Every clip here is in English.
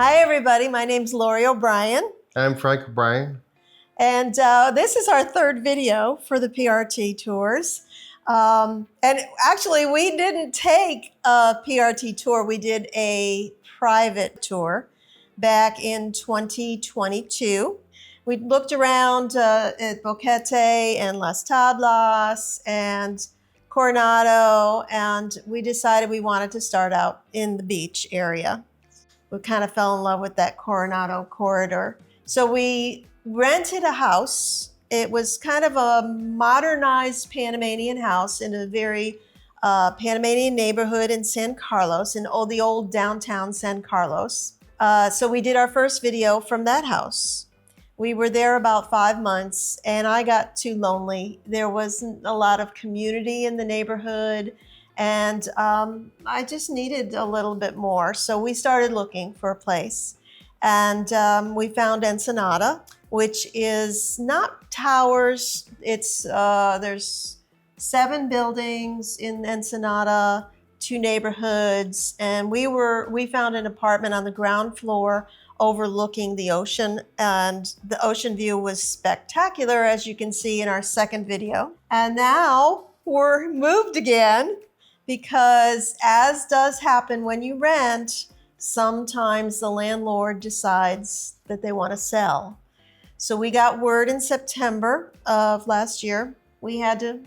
Hi, everybody. My name's Lori O'Brien. I'm Frank O'Brien. And this is our third video for the PRT tours. And actually, we didn't take a PRT tour. We did a private tour back in 2022. We looked around at Boquete and Las Tablas and Coronado, and we decided we wanted to start out in the beach area. We kind of fell in love with that Coronado corridor. So we rented a house. It was kind of a modernized Panamanian house in a very Panamanian neighborhood in San Carlos, in the old downtown San Carlos. So we did our first video from that house. We were there about 5 months, and I got too lonely. There wasn't a lot of community in the neighborhood, and I just needed a little bit more. So we started looking for a place, and we found Ensenada, which is not towers. It's there's 7 buildings in Ensenada, 2 neighborhoods, and we found an apartment on the ground floor overlooking the ocean, and the ocean view was spectacular, as you can see in our second video. And now we're moved again, because as does happen when you rent, sometimes the landlord decides that they want to sell. So we got word in September of last year we had to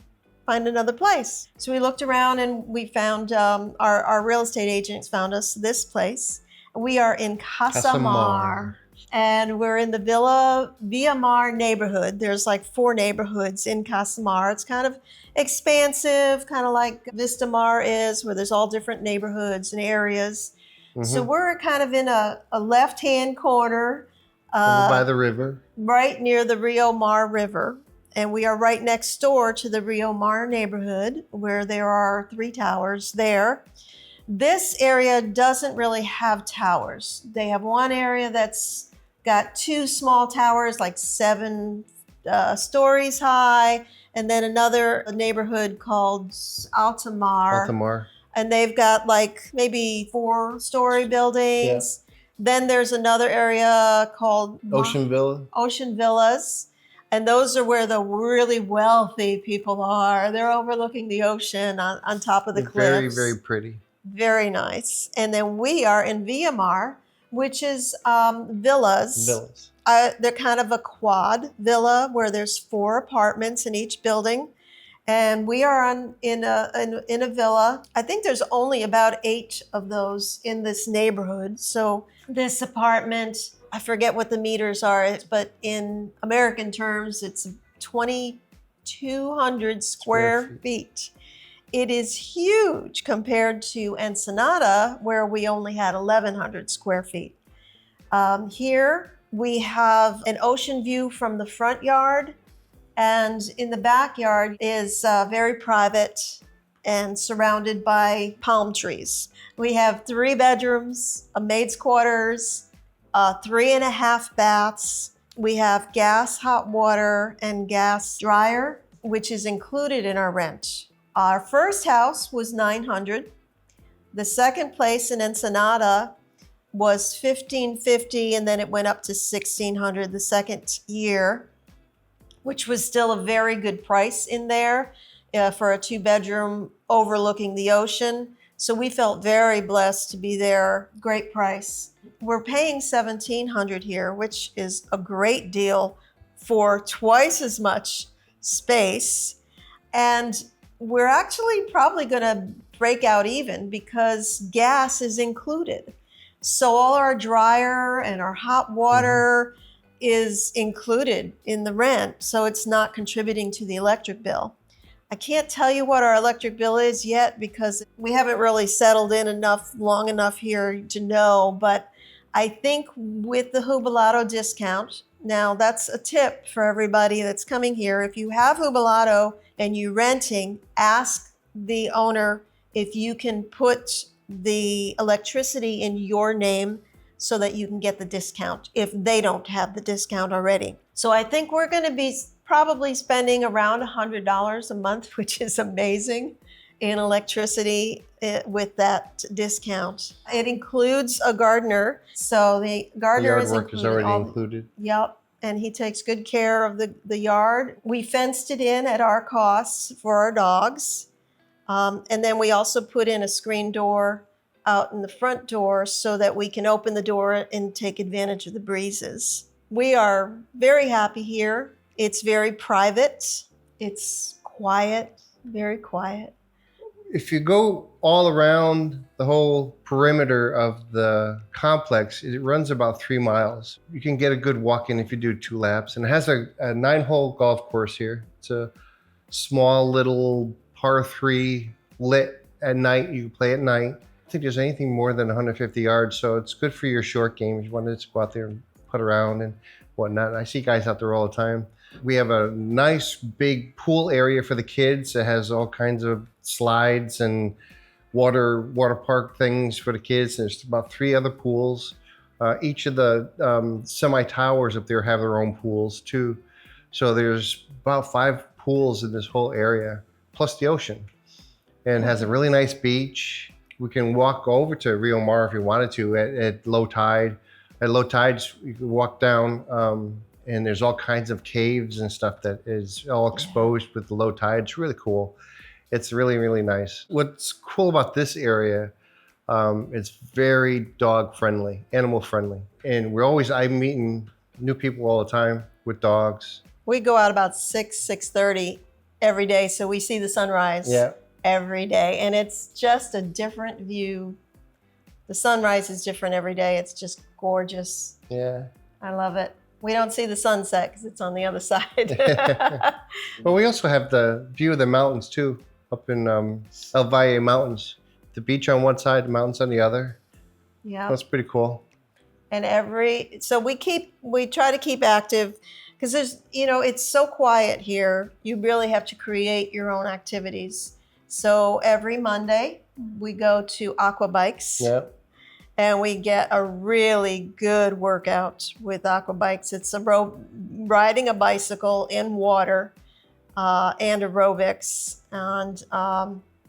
find another place. So we looked around and we found, our real estate agents found us this place. We are in Casamar, and we're in the Villa Mar neighborhood. There's like 4 neighborhoods in Casamar. It's kind of expansive, kind of like Vista Mar is, where there's all different neighborhoods and areas. Mm-hmm. So we're kind of in a left-hand corner. By the river. Right near the Rio Mar River. And we are right next door to the Rio Mar neighborhood, where there are 3 towers there. This area doesn't really have towers. They have one area that's got 2 small towers, like 7 stories high, and then another neighborhood called Altamar. And they've got like maybe 4-story buildings. Yeah. Then there's another area called Ocean Villas. And those are where the really wealthy people are. They're overlooking the ocean on top of the cliffs. Very, very pretty. Very nice. And then we are in Villa Mar, which is villas. They're kind of a quad villa where there's 4 apartments in each building. And we are in a villa. I think there's only about 8 of those in this neighborhood. So this apartment, I forget what the meters are, but in American terms, it's 2,200 square feet. It is huge compared to Ensenada, where we only had 1,100 square feet. Here we have an ocean view from the front yard, and in the backyard is very private and surrounded by palm trees. We have 3 bedrooms, a maid's quarters, 3.5 baths. We have gas, hot water, and gas dryer, which is included in our rent. Our first house was $900. The second place in Ensenada was $1,550, and then it went up to $1,600 the second year, which was still a very good price in there for a 2-bedroom overlooking the ocean. So we felt very blessed to be there. Great price. We're paying $1,700 here, which is a great deal for twice as much space. And we're actually probably going to break out even, because gas is included. So all our dryer and our hot water is included in the rent. So it's not contributing to the electric bill. I can't tell you what our electric bill is yet, because we haven't really settled in long enough here to know. But I think with the Jubilado discount, now that's a tip for everybody that's coming here. If you have Jubilado and you're renting, ask the owner if you can put the electricity in your name so that you can get the discount if they don't have the discount already. So I think we're going to be probably spending around $100 a month, which is amazing. in electricity with that discount. It includes a gardener, so the The gardener yard is work is included. already included. Yep, and he takes good care of the yard. We fenced it in at our costs for our dogs, and then we also put in a screen door out in the front door so that we can open the door and take advantage of the breezes. We are very happy here. It's very private. It's quiet, very quiet. If you go all around the whole perimeter of the complex, it runs about 3 miles. You can get a good walk in if you do 2 laps. And it has a 9-hole golf course here. It's a small little par 3 lit at night. You can play at night. I don't think there's anything more than 150 yards, so it's good for your short game if you want to just go out there and put around and whatnot. And I see guys out there all the time. We have a nice big pool area for the kids. It has all kinds of slides and water park things for the kids. There's about 3 other pools. Each of the semi-towers up there have their own pools too. So there's about 5 pools in this whole area, plus the ocean. And it has a really nice beach. We can walk over to Rio Mar if you wanted to at low tide. At low tides, you can walk down and there's all kinds of caves and stuff that is all exposed with the low tide. It's really cool. It's really, really nice. What's cool about this area, it's very dog friendly, animal friendly. And I'm meeting new people all the time with dogs. We go out about 6:30 every day, so we see the sunrise every day. And it's just a different view. The sunrise is different every day. It's just gorgeous. Yeah. I love it. We don't see the sunset because it's on the other side. Well, we also have the view of the mountains too, up in El Valle Mountains. The beach on one side, the mountains on the other. Yeah. That's pretty cool. And so we try to keep active because it's so quiet here. You really have to create your own activities. So every Monday we go to aqua bikes. Yeah. And we get a really good workout with aqua bikes. It's riding a bicycle in water and aerobics. And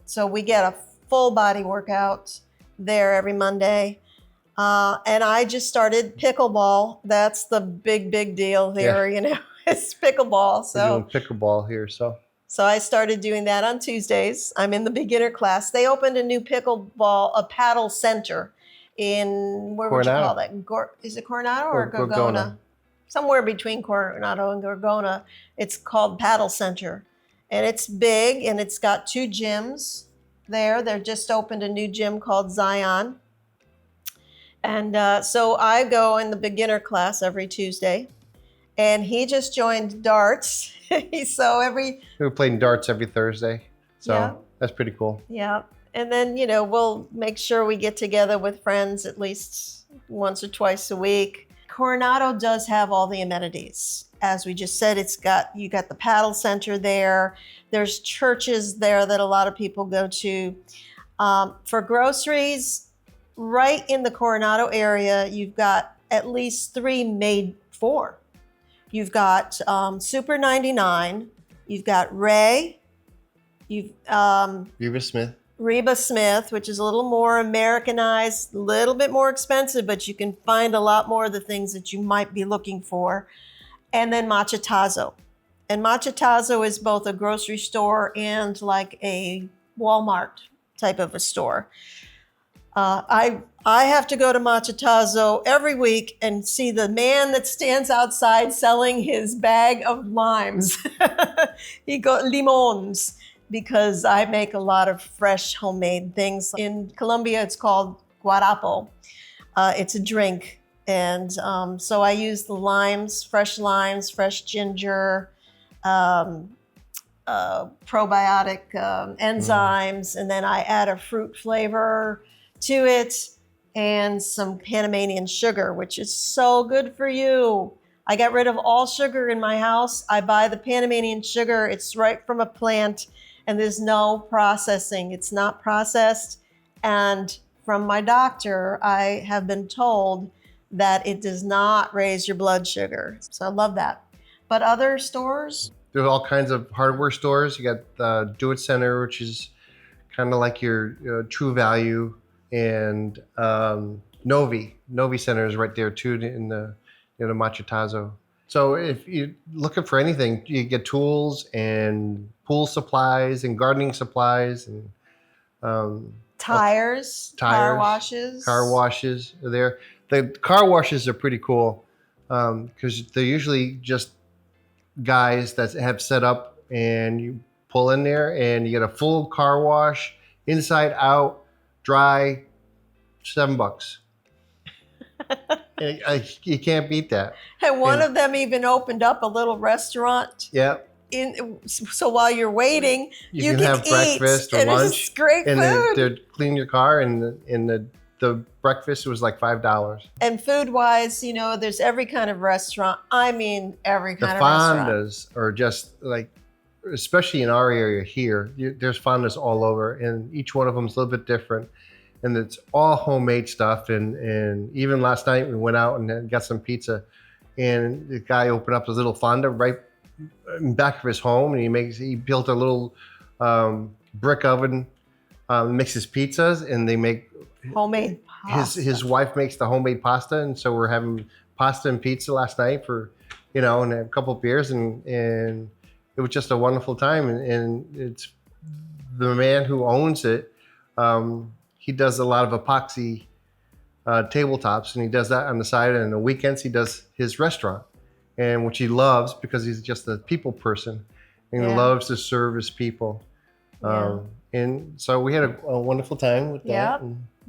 so we get a full body workout there every Monday. And I just started pickleball. That's the big deal here, it's pickleball. So we're doing pickleball here, so I started doing that on Tuesdays. I'm in the beginner class. They opened a new a paddle center in, where would you call that? Is it Coronado or Gorgona? Somewhere between Coronado and Gorgona. It's called Paddle Center. And it's big, and it's got 2 gyms there. They've just opened a new gym called Zion. And so I go in the beginner class every Tuesday. And he just joined darts. we're playing darts every Thursday. So that's pretty cool. Yeah. And then, we'll make sure we get together with friends at least once or twice a week. Coronado does have all the amenities. As we just said, you got the paddle center there. There's churches there that a lot of people go to. For groceries, right in the Coronado area, you've got at least 4. You've got Super 99. You've got Ray. Reba Smith, which is a little more Americanized, a little bit more expensive, but you can find a lot more of the things that you might be looking for. And then Machetazo. And Machetazo is both a grocery store and like a Walmart type of a store. I have to go to Machetazo every week and see the man that stands outside selling his bag of limes. He got limons. Because I make a lot of fresh homemade things. In Colombia, it's called guarapo. It's a drink. And so I use the fresh ginger, probiotic enzymes, and then I add a fruit flavor to it and some Panamanian sugar, which is so good for you. I got rid of all sugar in my house. I buy the Panamanian sugar. It's right from a plant. And there's no processing. It's not processed. And from my doctor, I have been told that it does not raise your blood sugar. So I love that. But other stores? There's all kinds of hardware stores. You got Do It Center, which is kind of like your True Value and Novi Center is right there too in the Machetazo. So if you're looking for anything, you get tools and pool supplies and gardening supplies and Tires, car washes. Car washes are there. The car washes are pretty cool because they're usually just guys that have set up, and you pull in there and you get a full car wash, inside out, dry, $7. You can't beat that. And one of them even opened up a little restaurant. Yeah. So while you're waiting, you can can have breakfast or lunch. It's great and food. They'd clean your car, and the breakfast was like $5. And food-wise, there's every kind of restaurant. I mean, every kind of restaurant. The fondas are just like, especially in our area here, there's fondas all over, and each one of them is a little bit different. And it's all homemade stuff. And even last night we went out and got some pizza, and the guy opened up his little fonda right in back of his home, and he built a little brick oven, mixes pizzas, and they make homemade pasta. His wife makes the homemade pasta, and so we're having pasta and pizza last night for, and a couple of beers, and it was just a wonderful time. And it's the man who owns it. He does a lot of epoxy tabletops, and he does that on the side. And on the weekends, he does his restaurant, and which he loves because he's just a people person, and he loves to serve his people. And so we had a wonderful time with that. Yeah.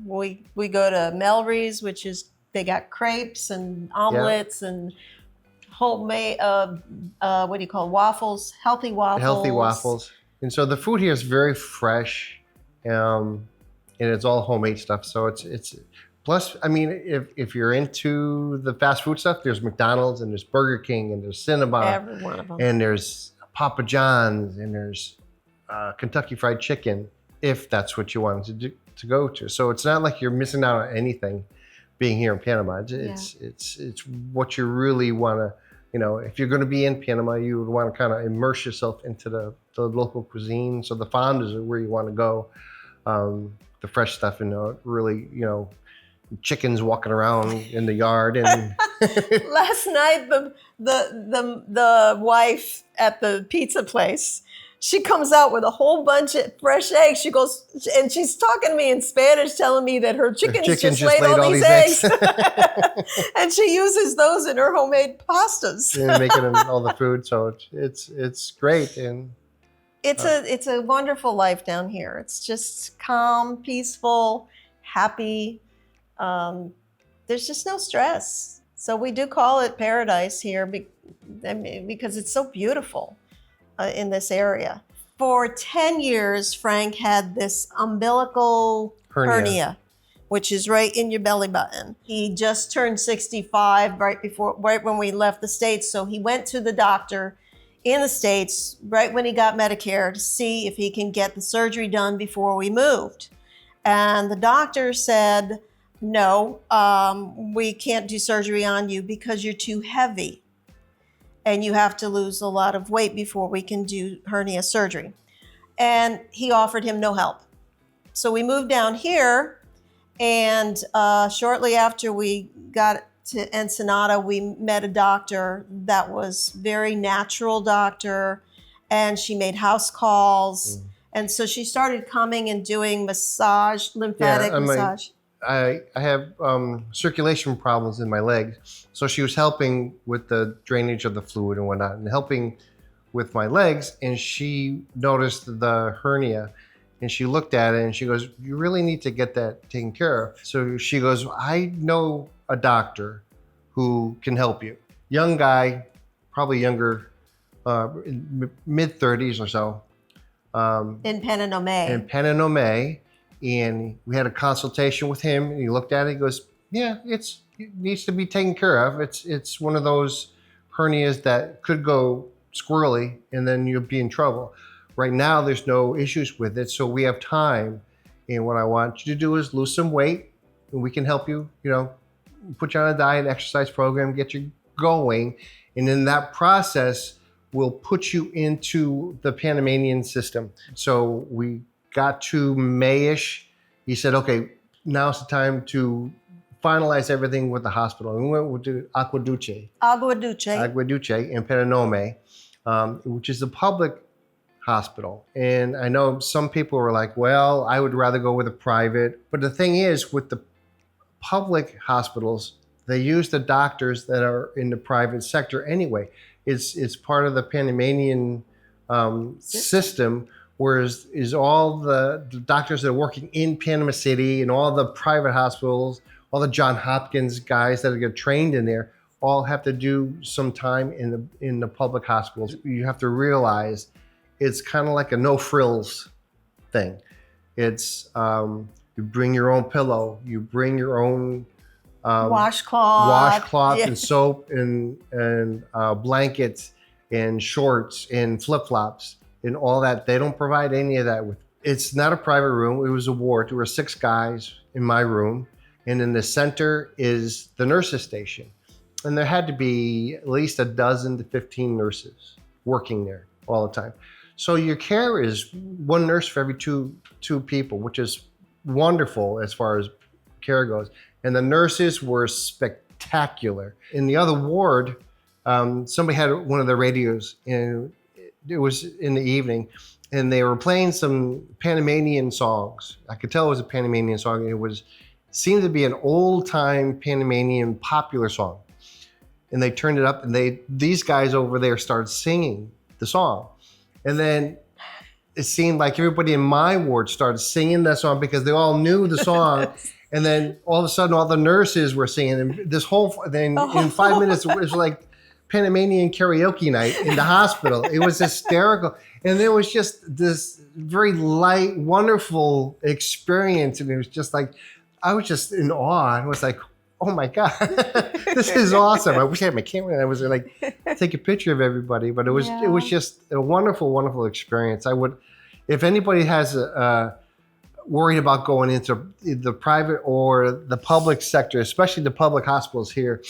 We go to Melry's, which is, they got crepes and omelets and homemade, what do you call it? Waffles, healthy waffles. Healthy waffles. And so the food here is very fresh, and it's all homemade stuff. So it's plus, I mean, if you're into the fast food stuff, there's McDonald's and there's Burger King and there's Cinnabon. Every one of them. And there's Papa John's and there's Kentucky Fried Chicken, if that's what you wanted to go to. So it's not like you're missing out on anything being here in Panama. It's what you really want to, if you're going to be in Panama, you would want to kind of immerse yourself into the local cuisine. So the fondas are where you want to go. The fresh stuff, and really, chickens walking around in the yard. And last night, the wife at the pizza place, she comes out with a whole bunch of fresh eggs. She goes, and she's talking to me in Spanish, telling me that her chickens just laid all these eggs. And she uses those in her homemade pastas. And making them all the food. So it's great. And it's a wonderful life down here. It's just calm, peaceful, happy. There's just no stress. So we do call it paradise here because it's so beautiful. In this area. For 10 years, Frank had this umbilical hernia, which is right in your belly button. He just turned 65 right when we left the States. So he went to the doctor in the States right when he got Medicare to see if he can get the surgery done before we moved. And the doctor said, no, we can't do surgery on you because you're too heavy. And you have to lose a lot of weight before we can do hernia surgery. And he offered him no help. So we moved down here, and shortly after we got to Ensenada, we met a doctor that was very natural doctor, and she made house calls. And so she started coming and doing massage, lymphatic massage. I have circulation problems in my legs. So she was helping with the drainage of the fluid and whatnot, and helping with my legs. And she noticed the hernia, and she looked at it and she goes, you really need to get that taken care of. So she goes, I know a doctor who can help you. Young guy, probably younger, mid 30s or so. In Panama. In Panama. And we had a consultation with him, and he looked at it. He goes, yeah, it needs to be taken care of. It's one of those hernias that could go squirrely, and then you'll be in trouble. Right now, there's no issues with it, so we have time. And what I want you to do is lose some weight, and we can help you, put you on a diet, exercise program, get you going. And in that process, we'll put you into the Panamanian system. So we got to Mayish, he said, okay, now's the time to finalize everything with the hospital. And we went to Agua Dulce in Peronome, which is a public hospital. And I know some people were like, well, I would rather go with a private. But the thing is, with the public hospitals, they use the doctors that are in the private sector anyway. It's part of the Panamanian system, whereas is all the doctors that are working in Panama City and all the private hospitals, all the John Hopkins guys that get trained in there, all have to do some time in the public hospitals. You have to realize it's kind of like a no frills thing. It's you bring your own pillow, you bring your own washcloth Yeah. and soap and blankets and shorts and flip-flops and all that. They don't provide any of that. It's not a private room. It was a ward. There were 6 guys in my room, and in the center is the nurses station, and there had to be at least a dozen to 15 nurses working there all the time. So your care is 1 nurse for every two people, which is wonderful as far as care goes. And the nurses were spectacular. In the other ward, somebody had one of the radios, and it was in the evening, and they were playing some Panamanian songs. I could tell it was a Panamanian song. It seemed to be an old-time Panamanian popular song. And they turned it up, and these guys over there started singing the song. And then it seemed like everybody in my ward started singing that song because they all knew the song. And then all of a sudden, all the nurses were singing. And this whole thing, in 5 minutes, it was like Panamanian karaoke night in the hospital. It was hysterical. And there was just this very light, wonderful experience. And it was just like, I was just in awe. I was like, oh my God, this is awesome. I wish I had my camera and I was like, take a picture of everybody. But it was just a wonderful, wonderful experience. I would, if anybody has worried about going into the private or the public sector, especially the public hospitals here,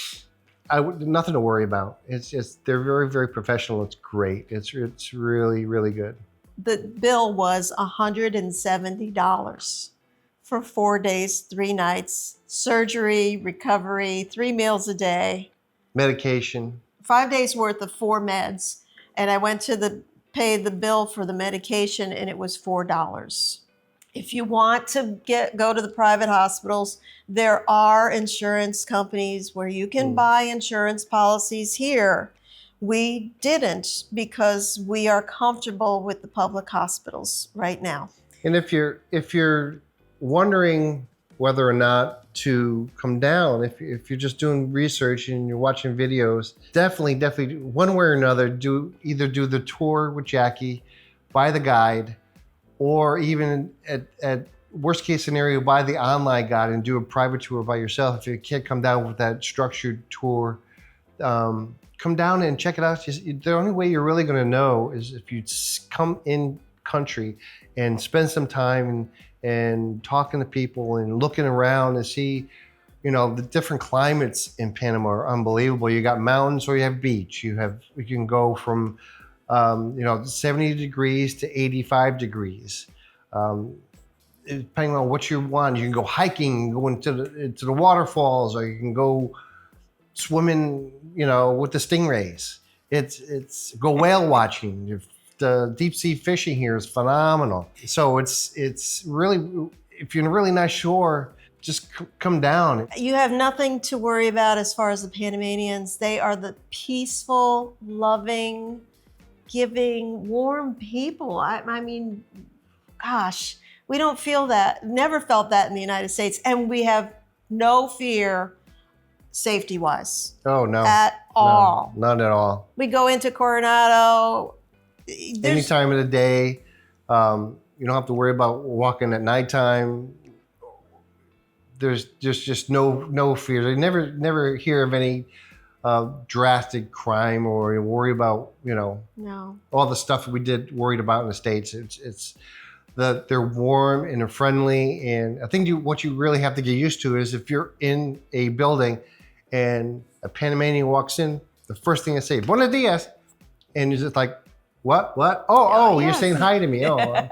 nothing to worry about. It's just, they're very, very professional. It's great. It's really, really good. The bill was $170 for 4 days, 3 nights, surgery, recovery, 3 meals a day. Medication. 5 days worth of 4 meds. And I went to pay the bill for the medication, and it was $4. If you want to go to the private hospitals, there are insurance companies where you can buy insurance policies here. We didn't because we are comfortable with the public hospitals right now. And if you're wondering whether or not to come down, if you're just doing research and you're watching videos, definitely one way or another, either do the tour with Jackie, buy the guide, or even at worst case scenario, buy the online guide and do a private tour by yourself. If you can't come down with that structured tour, come down and check it out. The only way you're really going to know is if you come in country and spend some time and talking to people and looking around and see, the different climates in Panama are unbelievable. You got mountains or you have beach. You can go from 70 degrees to 85 degrees. Depending on what you want, you can go hiking, go into the waterfalls, or you can go swimming, with the stingrays. It's go whale watching. The deep sea fishing here is phenomenal. So it's really, if you're really not sure, just come down. You have nothing to worry about as far as the Panamanians. They are the peaceful, loving, giving, warm people. I mean, gosh, we don't feel that, never felt that in the United States. And we have no fear safety-wise. Oh, no. At all. No, not at all. We go into Coronado. Any time of the day. You don't have to worry about walking at nighttime. There's just no fear. They never hear of any drastic crime or worry about, No. all the stuff we worried about in the States. They're warm and they're friendly. And I think what you really have to get used to is if you're in a building and a Panamanian walks in, the first thing they say, "Buenos dias," and you're just like, what? Oh, Yes. You're saying hi to me. Oh,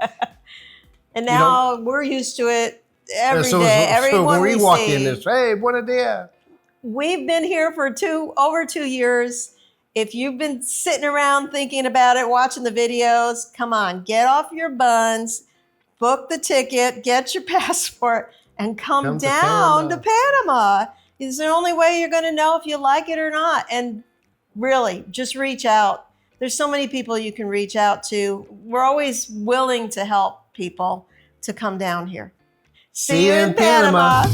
And You know, now we're used to it every so day. Everyone when we walk see. in, it's, hey, buenos dias. We've been here for over 2 years. If you've been sitting around thinking about it, watching the videos, come on, get off your buns, book the ticket, get your passport, and come To down to Panama. Panama. It's the only way you're going to know if you like it or not. And really, just reach out. There's so many people you can reach out to. We're always willing to help people to come down here. See you in Panama.